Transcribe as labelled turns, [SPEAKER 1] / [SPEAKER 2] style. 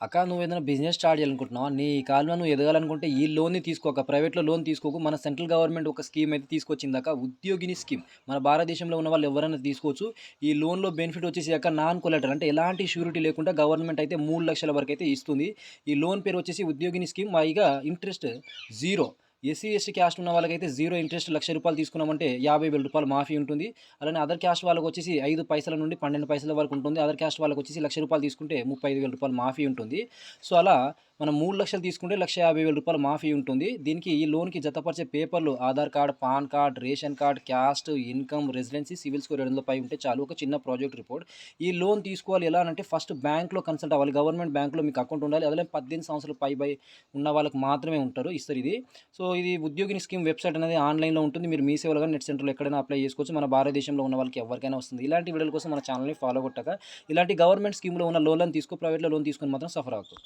[SPEAKER 1] అక్క నువ్వు ఏదైనా బిజినెస్ స్టార్ట్ చేయాలనుకుంటున్నావా? నీ కాలంలో నువ్వు ఎదగాలనుకుంటే ఈ లోన్‌ని తీసుకోక. ప్రైవేట్‌లో లోన్ తీసుకోకు. మన సెంట్రల్ గవర్నమెంట్ ఒక స్కీమ్ అయితే తీసుకొచ్చిందక్క. ఉద్యోగిని స్కీమ్. మన భారతదేశంలో ఉన్న వాళ్ళు ఎవరైనా తీసుకోవచ్చు. ఈ లోన్‌లో బెనిఫిట్ వచ్చేసి అక్క నాన్ కొలాటరల్ అంటే ఎలాంటి షూరిటీ లేకుండా గవర్నమెంట్ అయితే 3,00,000 వరకైతే ఇస్తుంది. ఈ లోన్ పేరు వచ్చేసి ఉద్యోగిని స్కీమ్. పైగా interest zero. SC, ST caste ఉన్న వాళ్ళకైతే జీరో ఇంట్రెస్ట్ రూ. 1,00,000 తీసుకున్నామంటే రూ. 50,000 మాఫీ ఉంటుంది. అలానే అదర్ క్యాస్ట్ వాళ్ళకొచ్చేసి 5 పైసల నుండి 12 పైసల వరకు ఉంటుంది. అదర్ క్యాస్ట్ వాళ్ళకొచ్చేసి రూ. 1,00,000 తీసుకుంటే రూ. 35,000 మాఫీ ఉంటుంది. సో, అలా మనం 3,00,000 తీసుకుంటే రూ. 1,50,000 మాఫీ ఉంటుంది. దీనికి ఈ లోన్‌కి జతపరిచే పేపర్లు Aadhaar card, pan card, ration card, caste, income, residency, civil score 200 పై ఉంటే చాలు. ఒక చిన్న ప్రాజెక్ట్ రిపోర్ట్. ఈ లోన్ తీసుకోవాలి ఎలా అనంటే ఫస్ట్ బ్యాంక్‌లో కన్సల్ట్ అవ్వాలి. గవర్నమెంట్ బ్యాంక్‌లో మీకు అకౌంట్ ఉండాలి. అదేలే 18 సంవత్సరాలు పైబై ఉన్న వాళ్ళకి మాత్రమే ఇస్తారు ఇది. సో, ఇది ఉద్యోగిని స్కీమ్ వెబ్‌సైట్ అనేది ఆన్‌లైన్‌లో ఉంటుంది. మీరు మీ సేవలో గాని, నెట్ సెంటర్‌లో ఎక్కడైనా అప్లై చేసుకోవచ్చు. మన భారతదేశంలో ఉన్న వాళ్ళకి ఎవరికైనా వస్తుంది. ఇలాంటి వీడియోల కోసం మన ఛానెల్‌ని ఫాలో కొట్టక, ఇలాంటి గవర్నమెంట్ స్కీమ్‌లో ఉన్న లోన్‌లను తీసుకో. ప్రైవేట్‌లో లోన్ తీసుకొని మాత్రం సఫర్ అవ్వకు.